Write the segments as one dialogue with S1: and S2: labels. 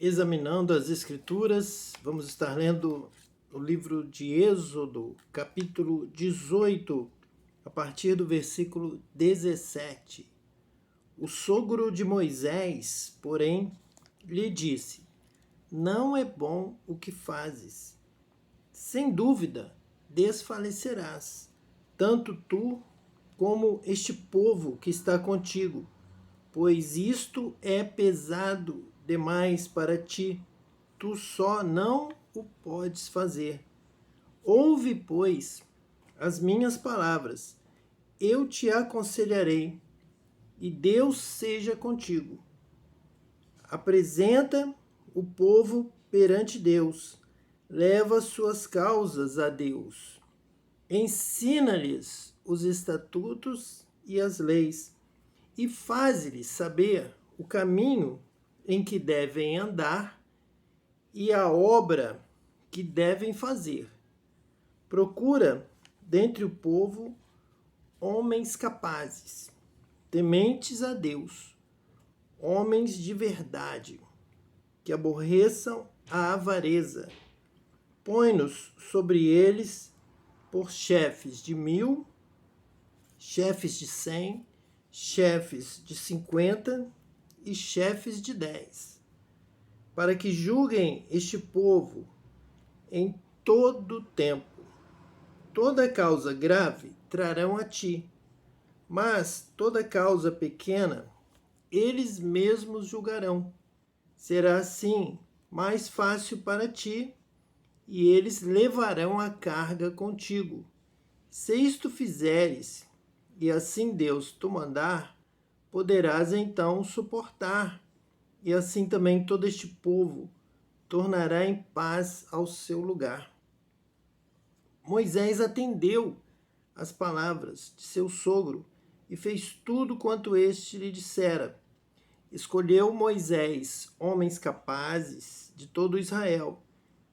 S1: examinando as Escrituras. Vamos estar lendo o livro de Êxodo, capítulo 18, a partir do versículo 17. O sogro de Moisés, porém, lhe disse: Não é bom o que fazes. Sem dúvida, desfalecerás, tanto tu como este povo que está contigo, pois isto é pesado demais para ti, tu só não o podes fazer. Ouve, pois, as minhas palavras, eu te aconselharei, e Deus seja contigo. Apresenta o povo perante Deus, leva suas causas a Deus. Ensina-lhes os estatutos e as leis, e faze-lhes saber o caminho em que devem andar e a obra que devem fazer. Procura dentre o povo homens capazes, tementes a Deus, homens de verdade, que aborreçam a avareza. Põe-nos sobre eles por chefes de 1000, chefes de 100, chefes de 50 e chefes de 10, para que julguem este povo em todo tempo. Toda causa grave trarão a ti, mas toda causa pequena eles mesmos julgarão. Será assim mais fácil para ti, e eles levarão a carga contigo. Se isto fizeres, e assim Deus te mandar, poderás então suportar, e assim também todo este povo tornará em paz ao seu lugar. Moisés atendeu às palavras de seu sogro e fez tudo quanto este lhe dissera. Escolheu Moisés homens capazes de todo Israel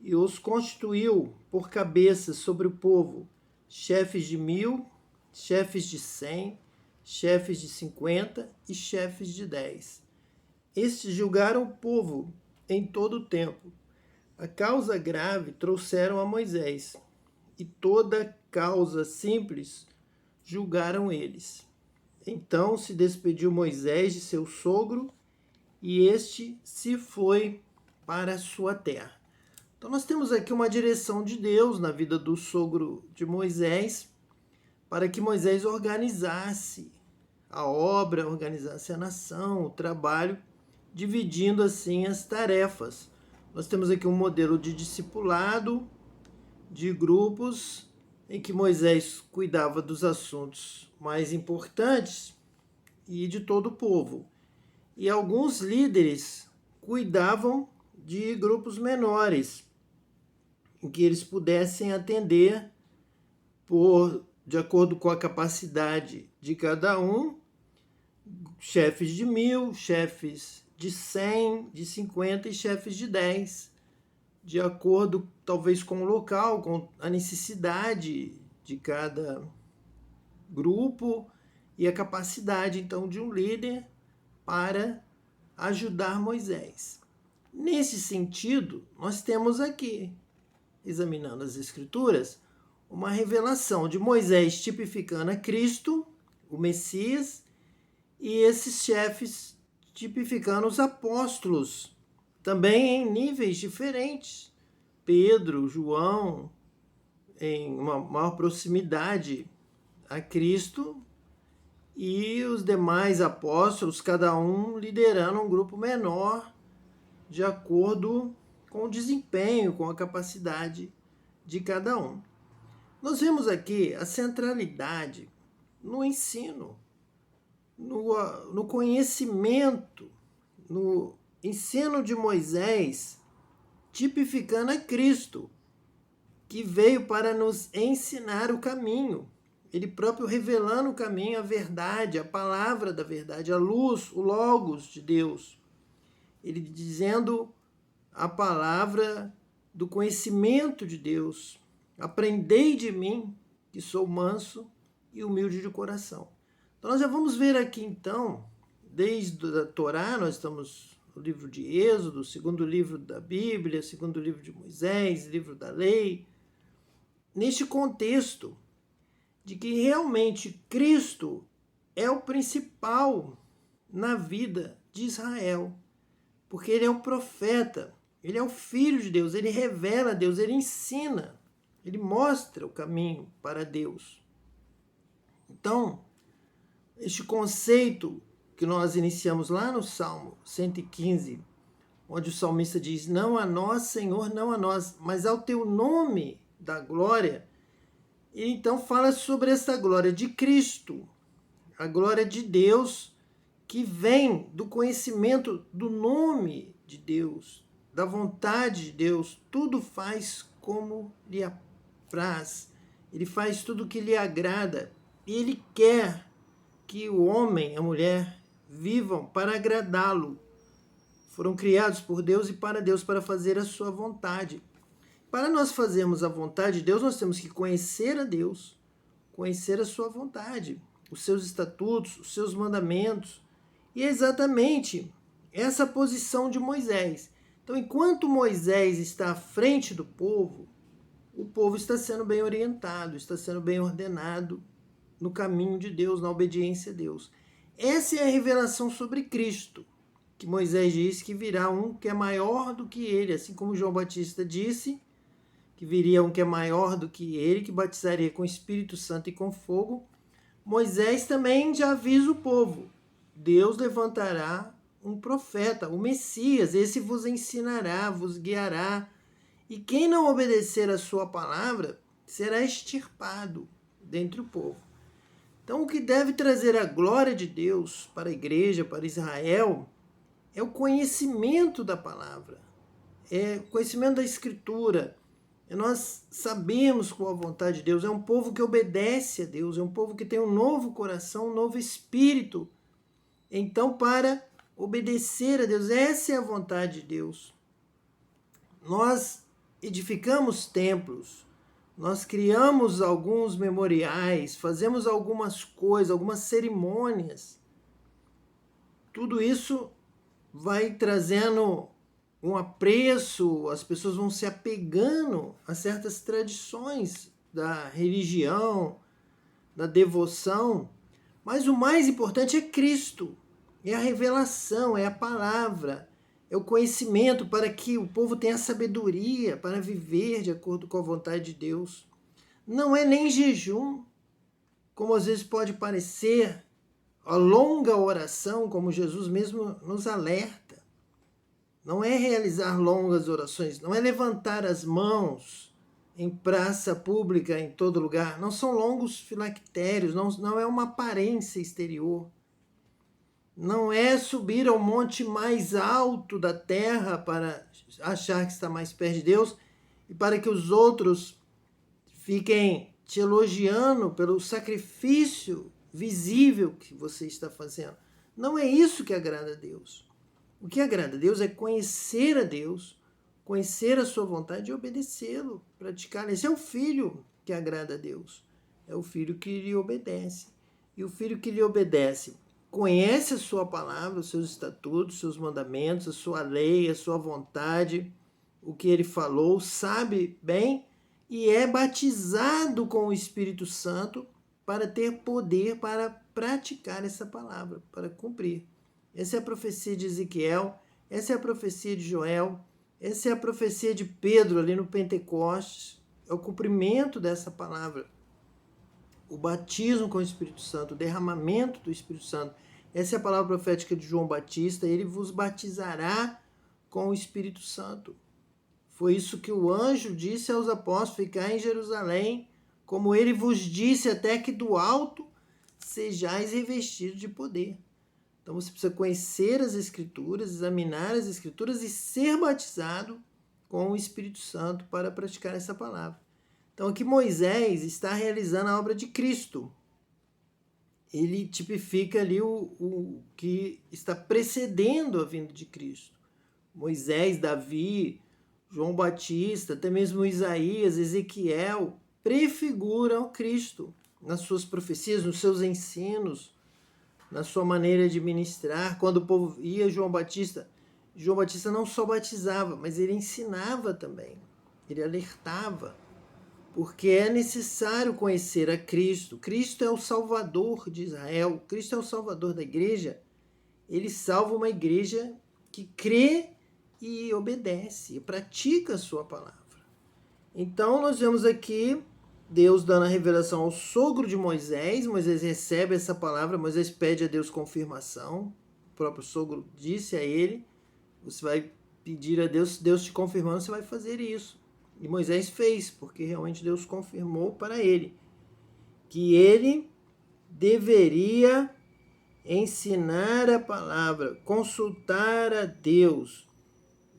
S1: e os constituiu por cabeças sobre o povo, chefes de 1000, chefes de 100, chefes de 50 e chefes de 10. Estes julgaram o povo em todo o tempo. A causa grave trouxeram a Moisés, e toda causa simples julgaram eles. Então se despediu Moisés de seu sogro, e este se foi para a sua terra. Então nós temos aqui uma direção de Deus na vida do sogro de Moisés, para que Moisés organizasse a obra, organizasse a nação, o trabalho, dividindo assim as tarefas. Nós temos aqui um modelo de discipulado, de grupos, em que Moisés cuidava dos assuntos mais importantes e de todo o povo. E alguns líderes cuidavam de grupos menores, em que eles pudessem atender de acordo com a capacidade de cada um, chefes de 1000, chefes de 100, de 50 e chefes de 10, de acordo talvez com o local, com a necessidade de cada grupo e a capacidade então de um líder para ajudar Moisés. Nesse sentido, nós temos aqui, examinando as Escrituras, uma revelação de Moisés tipificando a Cristo, o Messias, e esses chefes tipificando os apóstolos, também em níveis diferentes. Pedro, João, em uma maior proximidade a Cristo, e os demais apóstolos, cada um liderando um grupo menor, de acordo com o desempenho, com a capacidade de cada um. Nós vemos aqui a centralidade no ensino, no conhecimento, no ensino de Moisés, tipificando a Cristo, que veio para nos ensinar o caminho. Ele próprio revelando o caminho, a verdade, a palavra da verdade, a luz, o Logos de Deus. Ele dizendo a palavra do conhecimento de Deus. Aprendei de mim, que sou manso e humilde de coração. Então nós já vamos ver aqui então, desde a Torá, nós estamos o livro de Êxodo, o segundo livro da Bíblia, o segundo livro de Moisés, livro da lei, neste contexto de que realmente Cristo é o principal na vida de Israel, porque ele é o profeta, ele é o Filho de Deus, ele revela Deus, ele ensina, ele mostra o caminho para Deus. Então, este conceito que nós iniciamos lá no Salmo 115, onde o salmista diz: não a nós, Senhor, não a nós, mas ao teu nome da glória. E então fala sobre essa glória de Cristo, a glória de Deus que vem do conhecimento do nome de Deus, da vontade de Deus. Tudo faz como lhe apraz, ele faz tudo o que lhe agrada, e ele quer que o homem e a mulher vivam para agradá-lo. Foram criados por Deus e para Deus, para fazer a sua vontade. Para nós fazermos a vontade de Deus, nós temos que conhecer a Deus, conhecer a sua vontade, os seus estatutos, os seus mandamentos. E é exatamente essa posição de Moisés. Então, enquanto Moisés está à frente do povo, o povo está sendo bem orientado, está sendo bem ordenado no caminho de Deus, na obediência a Deus. Essa é a revelação sobre Cristo, que Moisés diz que virá um que é maior do que ele, assim como João Batista disse que viria um que é maior do que ele, que batizaria com o Espírito Santo e com fogo. Moisés também já avisa o povo: Deus levantará um profeta, o Messias, esse vos ensinará, vos guiará, e quem não obedecer a sua palavra será extirpado dentre o povo. Então, o que deve trazer a glória de Deus para a igreja, para Israel, é o conhecimento da palavra, é o conhecimento da Escritura, é nós sabemos qual a vontade de Deus, é um povo que obedece a Deus, é um povo que tem um novo coração, um novo espírito. Então, para obedecer a Deus, essa é a vontade de Deus. Nós edificamos templos, nós criamos alguns memoriais, fazemos algumas coisas, algumas cerimônias. Tudo isso vai trazendo um apreço, as pessoas vão se apegando a certas tradições da religião, da devoção, mas o mais importante é Cristo, é a revelação, é a palavra, é o conhecimento para que o povo tenha sabedoria para viver de acordo com a vontade de Deus. Não é nem jejum, como às vezes pode parecer, a longa oração, como Jesus mesmo nos alerta. Não é realizar longas orações, não é levantar as mãos em praça pública, em todo lugar. Não são longos filactérios, não é uma aparência exterior. Não é subir ao monte mais alto da terra para achar que está mais perto de Deus e para que os outros fiquem te elogiando pelo sacrifício visível que você está fazendo. Não é isso que agrada a Deus. O que agrada a Deus é conhecer a Deus, conhecer a sua vontade e obedecê-lo, praticar. Esse é o filho que agrada a Deus. É o filho que lhe obedece. E o filho que lhe obedece conhece a sua palavra, os seus estatutos, os seus mandamentos, a sua lei, a sua vontade, o que ele falou, sabe bem e é batizado com o Espírito Santo para ter poder para praticar essa palavra, para cumprir. Essa é a profecia de Ezequiel, essa é a profecia de Joel, essa é a profecia de Pedro ali no Pentecostes, é o cumprimento dessa palavra. O batismo com o Espírito Santo, o derramamento do Espírito Santo. Essa é a palavra profética de João Batista, ele vos batizará com o Espírito Santo. Foi isso que o anjo disse aos apóstolos: ficar em Jerusalém, como ele vos disse, até que do alto sejais revestidos de poder. Então você precisa conhecer as Escrituras, examinar as Escrituras e ser batizado com o Espírito Santo para praticar essa palavra. Então aqui Moisés está realizando a obra de Cristo. Ele tipifica ali o que está precedendo a vinda de Cristo. Moisés, Davi, João Batista, até mesmo Isaías, Ezequiel, prefiguram Cristo nas suas profecias, nos seus ensinos, na sua maneira de ministrar. Quando o povo ia, João Batista João Batista não só batizava, mas ele ensinava também. Ele alertava, porque é necessário conhecer a Cristo. Cristo é o Salvador de Israel, Cristo é o Salvador da igreja. Ele salva uma igreja que crê e obedece, e pratica a sua palavra. Então nós vemos aqui Deus dando a revelação ao sogro de Moisés. Moisés recebe essa palavra, Moisés pede a Deus confirmação. O próprio sogro disse a ele: você vai pedir a Deus, Deus te confirmando, você vai fazer isso. E Moisés fez, porque realmente Deus confirmou para ele que ele deveria ensinar a palavra, consultar a Deus,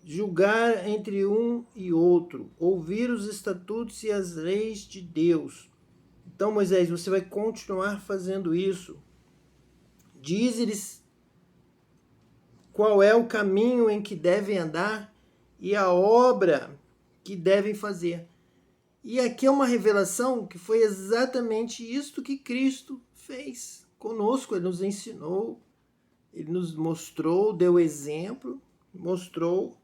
S1: julgar entre um e outro, ouvir os estatutos e as leis de Deus. Então, Moisés, você vai continuar fazendo isso. Diz-lhes qual é o caminho em que devem andar e a obra que devem fazer. E aqui é uma revelação que foi exatamente isto que Cristo fez conosco. Ele nos ensinou, ele nos mostrou, deu exemplo, mostrou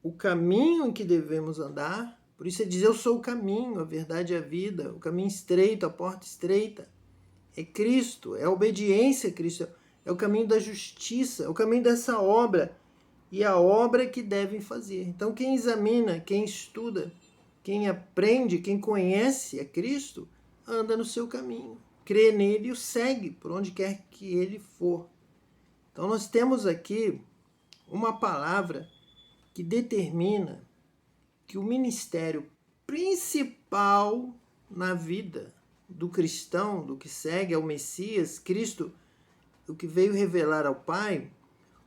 S1: o caminho em que devemos andar. Por isso ele diz: eu sou o caminho, a verdade e a vida, o caminho estreito, a porta estreita. É Cristo, é a obediência a Cristo, é o caminho da justiça, é o caminho dessa obra e a obra que devem fazer. Então quem examina, quem estuda, quem aprende, quem conhece a Cristo, anda no seu caminho, crê nele e o segue por onde quer que ele for. Então nós temos aqui uma palavra que determina que o ministério principal na vida do cristão, do que segue ao Messias, Cristo, o que veio revelar ao Pai,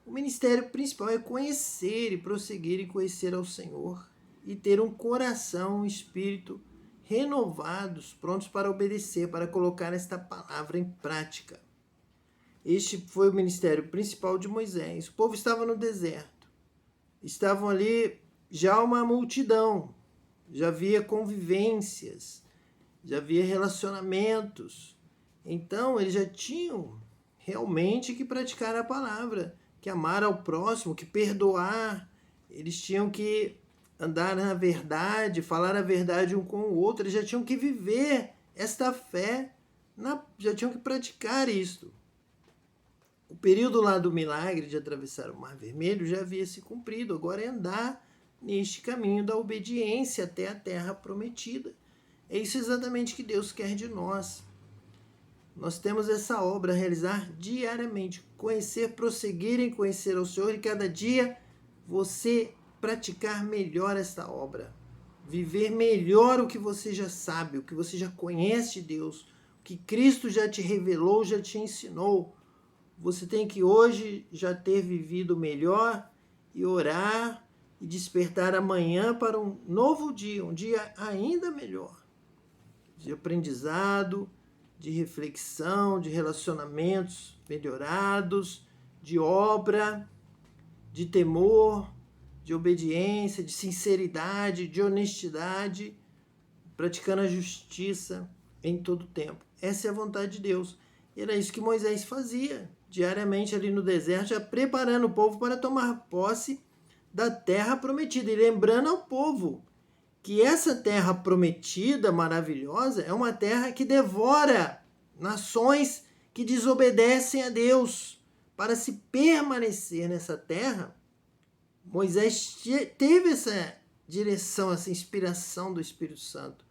S1: o ministério principal é conhecer e prosseguir em conhecer ao Senhor e ter um coração, um espírito renovados, prontos para obedecer, para colocar esta palavra em prática. Este foi o ministério principal de Moisés. O povo estava no deserto. Estavam ali já uma multidão, já havia convivências, já havia relacionamentos. Então, eles já tinham realmente que praticar a palavra, que amar ao próximo, que perdoar. Eles tinham que andar na verdade, falar a verdade um com o outro. Eles já tinham que viver esta fé, já tinham que praticar isto. O período lá do milagre de atravessar o Mar Vermelho já havia se cumprido. Agora é andar neste caminho da obediência até a terra prometida. É isso exatamente que Deus quer de nós. Nós temos essa obra a realizar diariamente. Conhecer, prosseguir em conhecer ao Senhor e cada dia você praticar melhor esta obra. Viver melhor o que você já sabe, o que você já conhece de Deus, o que Cristo já te revelou, já te ensinou. Você tem que hoje já ter vivido melhor e orar e despertar amanhã para um novo dia, um dia ainda melhor, de aprendizado, de reflexão, de relacionamentos melhorados, de obra, de temor, de obediência, de sinceridade, de honestidade, praticando a justiça em todo tempo. Essa é a vontade de Deus. E era isso que Moisés fazia diariamente ali no deserto, já preparando o povo para tomar posse da terra prometida. E lembrando ao povo que essa terra prometida, maravilhosa, é uma terra que devora nações que desobedecem a Deus. Para se permanecer nessa terra, Moisés teve essa direção, essa inspiração do Espírito Santo.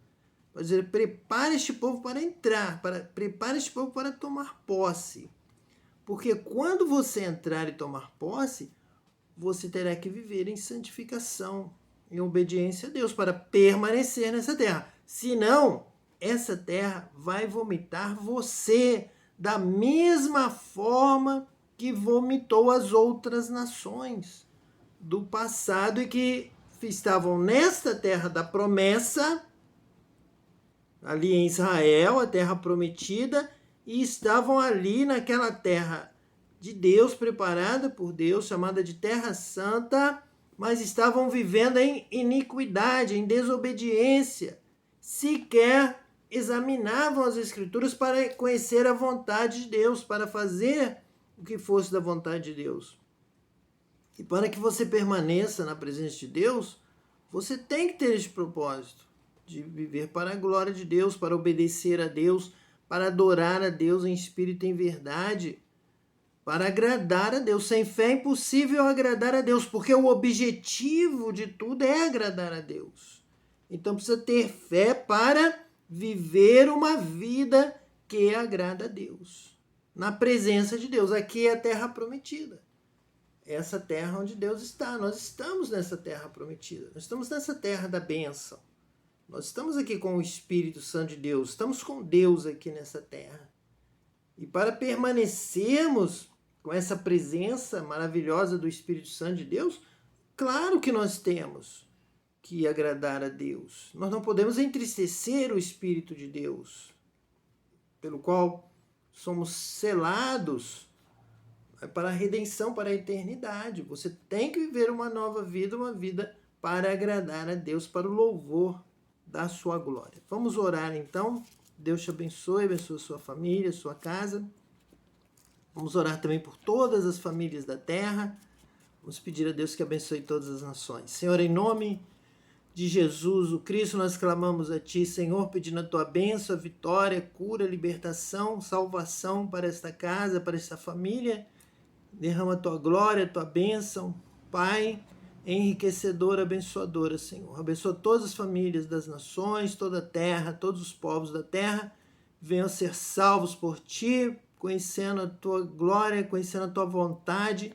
S1: Vai dizer: prepare este povo para entrar, prepare este povo para tomar posse. Porque quando você entrar e tomar posse, você terá que viver em santificação, em obediência a Deus, para permanecer nessa terra. Senão, essa terra vai vomitar você da mesma forma que vomitou as outras nações do passado e que estavam nesta terra da promessa, ali em Israel, a terra prometida, e estavam ali naquela terra de Deus, preparada por Deus, chamada de Terra Santa, mas estavam vivendo em iniquidade, em desobediência. Sequer examinavam as Escrituras para conhecer a vontade de Deus, para fazer o que fosse da vontade de Deus. E para que você permaneça na presença de Deus, você tem que ter esse propósito de viver para a glória de Deus, para obedecer a Deus, para adorar a Deus em espírito e em verdade, para agradar a Deus. Sem fé é impossível agradar a Deus, porque o objetivo de tudo é agradar a Deus. Então precisa ter fé para viver uma vida que agrada a Deus. Na presença de Deus. Aqui é a terra prometida. Essa terra onde Deus está. Nós estamos nessa terra prometida. Nós estamos nessa terra da bênção. Nós estamos aqui com o Espírito Santo de Deus. Estamos com Deus aqui nessa terra. E para permanecermos com essa presença maravilhosa do Espírito Santo de Deus, claro que nós temos que agradar a Deus. Nós não podemos entristecer o Espírito de Deus, pelo qual somos selados para a redenção, para a eternidade. Você tem que viver uma nova vida, uma vida para agradar a Deus, para o louvor da sua glória. Vamos orar então. Deus te abençoe, abençoe a sua família, a sua casa. Vamos orar também por todas as famílias da terra. Vamos pedir a Deus que abençoe todas as nações. Senhor, em nome de Jesus, o Cristo, nós clamamos a Ti, Senhor, pedindo a Tua bênção, a vitória, cura, libertação, salvação para esta casa, para esta família. Derrama a Tua glória, a Tua bênção, Pai, enriquecedora, abençoadora, Senhor. Abençoa todas as famílias das nações, toda a terra, todos os povos da terra, venham ser salvos por Ti, conhecendo a Tua glória, conhecendo a Tua vontade,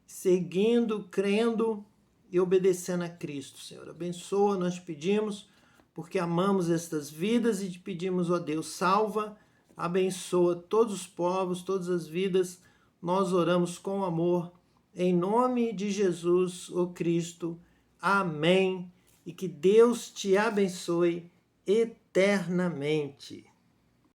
S1: seguindo, crendo e obedecendo a Cristo, Senhor. Abençoa, nós te pedimos, porque amamos estas vidas e te pedimos, ó Deus, salva, abençoa todos os povos, todas as vidas. Nós oramos com amor, em nome de Jesus, o Cristo. Amém. E que Deus te abençoe eternamente.